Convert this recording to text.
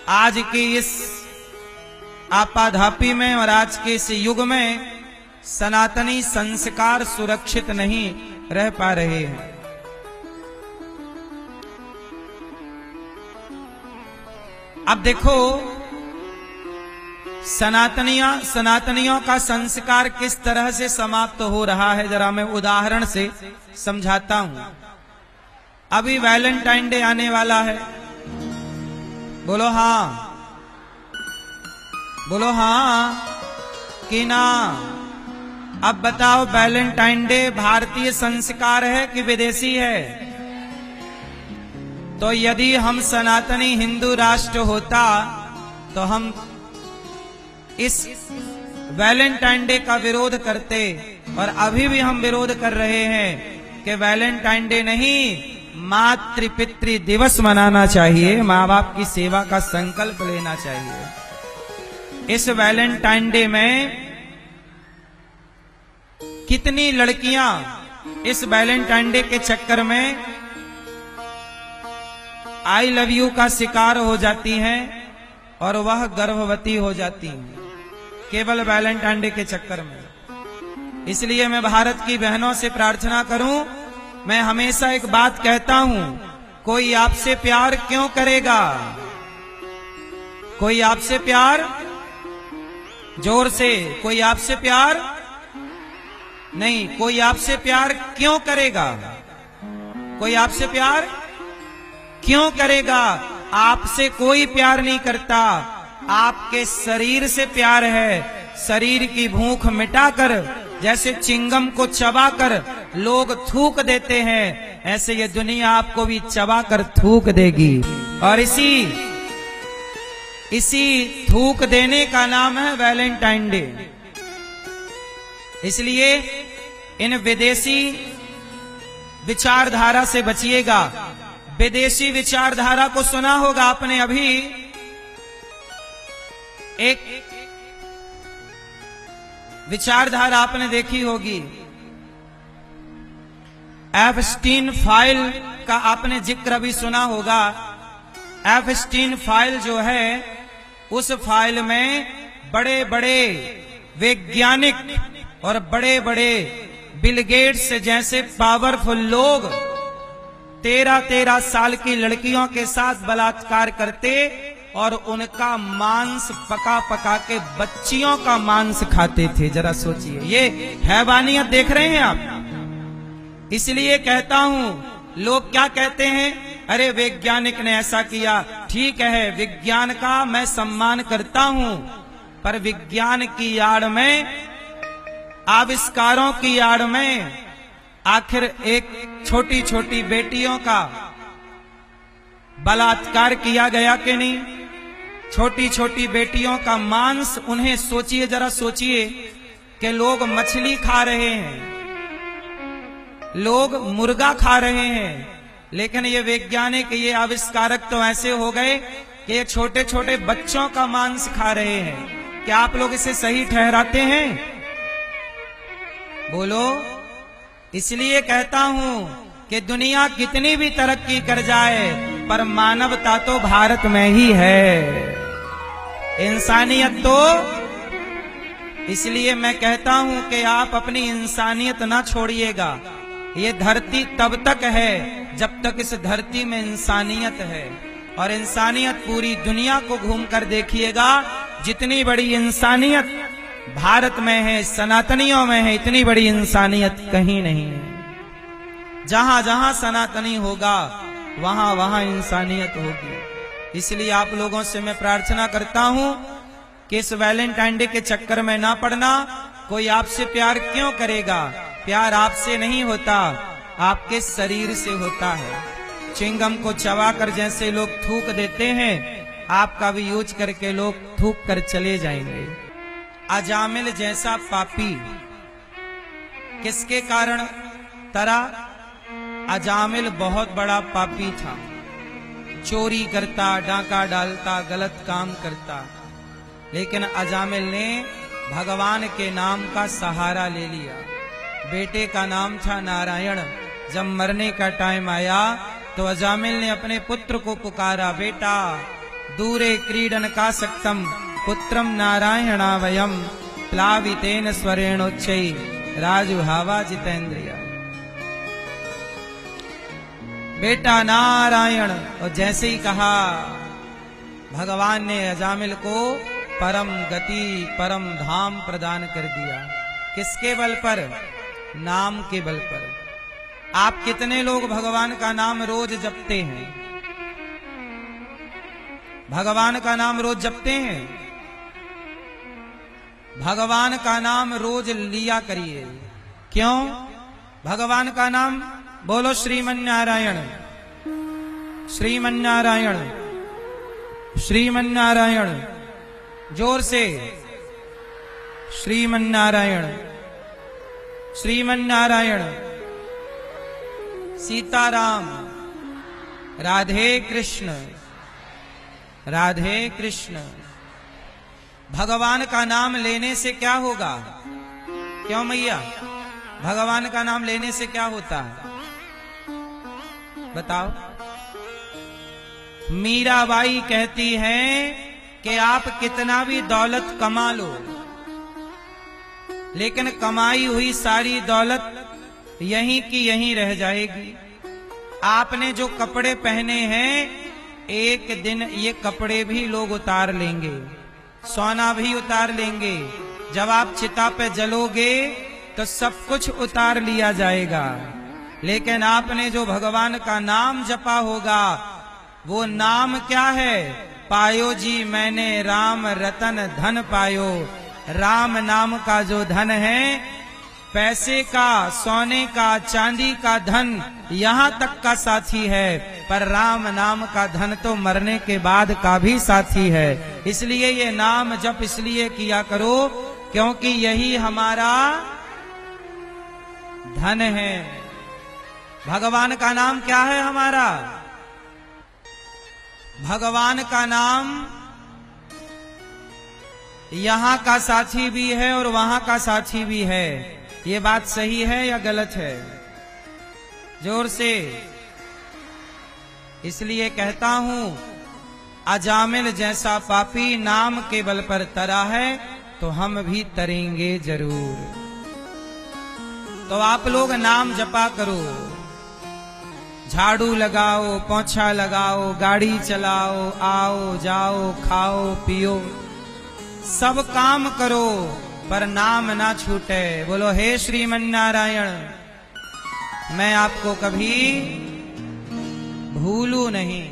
आज के इस आपाधापी में और आज के इस युग में सनातनी संस्कार सुरक्षित नहीं रह पा रहे हैं। अब देखो सनातनियों का संस्कार किस तरह से समाप्त हो रहा है, जरा मैं उदाहरण से समझाता हूं। अभी वैलेंटाइन डे आने वाला है, बोलो हाँ, बोलो हाँ कि ना। अब बताओ वैलेंटाइन डे भारतीय संस्कार है कि विदेशी है? तो यदि हम सनातनी हिंदू राष्ट्र होता तो हम इस वैलेंटाइन डे का विरोध करते, और अभी भी हम विरोध कर रहे हैं कि वैलेंटाइन डे नहीं, मातृ पितृ दिवस मनाना चाहिए, माँ बाप की सेवा का संकल्प लेना चाहिए। इस वैलेंटाइन डे में कितनी लड़कियां इस वैलेंटाइन डे के चक्कर में आई लव यू का शिकार हो जाती हैं और वह गर्भवती हो जाती हैं केवल वैलेंटाइन डे के चक्कर में। इसलिए मैं भारत की बहनों से प्रार्थना करूं, मैं हमेशा एक बात कहता हूं, कोई आपसे प्यार क्यों करेगा? कोई आपसे प्यार, जोर से, कोई आपसे प्यार नहीं, कोई आपसे प्यार क्यों करेगा? कोई आपसे प्यार क्यों करेगा? आपसे कोई प्यार नहीं करता, आपके शरीर से प्यार है। शरीर की भूख मिटाकर, जैसे चिंगम को चबाकर लोग थूक देते हैं, ऐसे ये दुनिया आपको भी चबाकर थूक देगी। और इसी थूक देने का नाम है वैलेंटाइन डे। इसलिए इन विदेशी विचारधारा से बचिएगा। विदेशी विचारधारा को सुना होगा आपने, अभी एक विचारधारा आपने देखी होगी, एप्स्टीन फाइल का आपने जिक्र भी सुना होगा। एप्स्टीन फाइल जो है, उस फाइल में बड़े बड़े वैज्ञानिक और बड़े बड़े बिल गेट्स जैसे पावरफुल लोग 13-13 साल की लड़कियों के साथ बलात्कार करते और उनका मांस पका पका के बच्चियों का मांस खाते थे। जरा सोचिए, ये हैवानियत देख रहे हैं आप। इसलिए कहता हूं, लोग क्या कहते हैं, अरे वैज्ञानिक ने ऐसा किया। ठीक है, विज्ञान का मैं सम्मान करता हूं, पर विज्ञान की आड़ में, आविष्कारों की आड़ में आखिर एक छोटी छोटी बेटियों का बलात्कार किया गया कि नहीं? छोटी छोटी बेटियों का मांस, उन्हें सोचिए, जरा सोचिए कि लोग मछली खा रहे हैं, लोग मुर्गा खा रहे हैं, लेकिन ये वैज्ञानिक, ये आविष्कारक तो ऐसे हो गए कि ये छोटे छोटे बच्चों का मांस खा रहे हैं। क्या आप लोग इसे सही ठहराते हैं? बोलो। इसलिए कहता हूं कि दुनिया कितनी भी तरक्की कर जाए, पर मानवता तो भारत में ही है, इंसानियत तो। इसलिए मैं कहता हूं कि आप अपनी इंसानियत ना छोड़िएगा। ये धरती तब तक है जब तक इस धरती में इंसानियत है, और इंसानियत पूरी दुनिया को घूमकर देखिएगा, जितनी बड़ी इंसानियत भारत में है, सनातनियों में है, इतनी बड़ी इंसानियत कहीं नहीं है। जहां जहां सनातनी होगा वहां वहां इंसानियत होगी। इसलिए आप लोगों से मैं प्रार्थना करता हूं कि इस वैलेंटाइन डे के चक्कर में ना पड़ना। कोई आपसे प्यार क्यों करेगा? प्यार आपसे नहीं होता, आपके शरीर से होता है। चिंगम को चबाकर जैसे लोग थूक देते हैं, आपका भी यूज करके लोग थूक कर चले जाएंगे। अजामिल जैसा पापी किसके कारण तरा? अजामिल बहुत बड़ा पापी था, चोरी करता, डाका डालता, गलत काम करता, लेकिन अजामिल ने भगवान के नाम का सहारा ले लिया। बेटे का नाम था नारायण। जब मरने का टाइम आया तो अजामिल ने अपने पुत्र को पुकारा, बेटा दूरे क्रीडन का सक्तम पुत्रम नारायणावयम प्लावितेन स्वरेणोच्चै राजुहावा जितेंद्रिया। बेटा नारायण, और जैसे ही कहा भगवान ने अजामिल को परम गति परम धाम प्रदान कर दिया। किसके बल पर? नाम के बल पर। आप कितने लोग भगवान का नाम रोज जपते हैं? भगवान का नाम रोज जपते हैं? भगवान का नाम रोज लिया करिए। क्यों? भगवान का नाम बोलो श्रीमन्नारायण, श्रीमन्नारायण, श्रीमन्नारायण, जोर से श्रीमन्नारायण, श्रीमन्नारायण। सीताराम, राधे कृष्ण, राधे कृष्ण। भगवान का नाम लेने से क्या होगा? क्यों मैया? भगवान का नाम लेने से क्या होता है बताओ? मीराबाई कहती हैं कि आप कितना भी दौलत कमा लो, लेकिन कमाई हुई सारी दौलत यहीं की यहीं रह जाएगी। आपने जो कपड़े पहने हैं, एक दिन ये कपड़े भी लोग उतार लेंगे, सोना भी उतार लेंगे। जब आप चिता पे जलोगे तो सब कुछ उतार लिया जाएगा, लेकिन आपने जो भगवान का नाम जपा होगा, वो नाम क्या है? पायो जी मैंने राम रतन धन पायो। राम नाम का जो धन है, पैसे का, सोने का, चांदी का धन यहाँ तक का साथी है, पर राम नाम का धन तो मरने के बाद का भी साथी है। इसलिए ये नाम जप इसलिए किया करो क्योंकि यही हमारा धन है। भगवान का नाम क्या है हमारा? भगवान का नाम यहां का साथी भी है और वहां का साथी भी है। ये बात सही है या गलत है? जोर से। इसलिए कहता हूं, अजामिल जैसा पापी नाम के बल पर तरा है तो हम भी तरेंगे जरूर। तो आप लोग नाम जपा करो, झाड़ू लगाओ, पोंछा लगाओ, गाड़ी चलाओ, आओ जाओ, खाओ पियो, सब काम करो, पर नाम ना छूटे। बोलो हे श्रीमन्नारायण, मैं आपको कभी भूलू नहीं।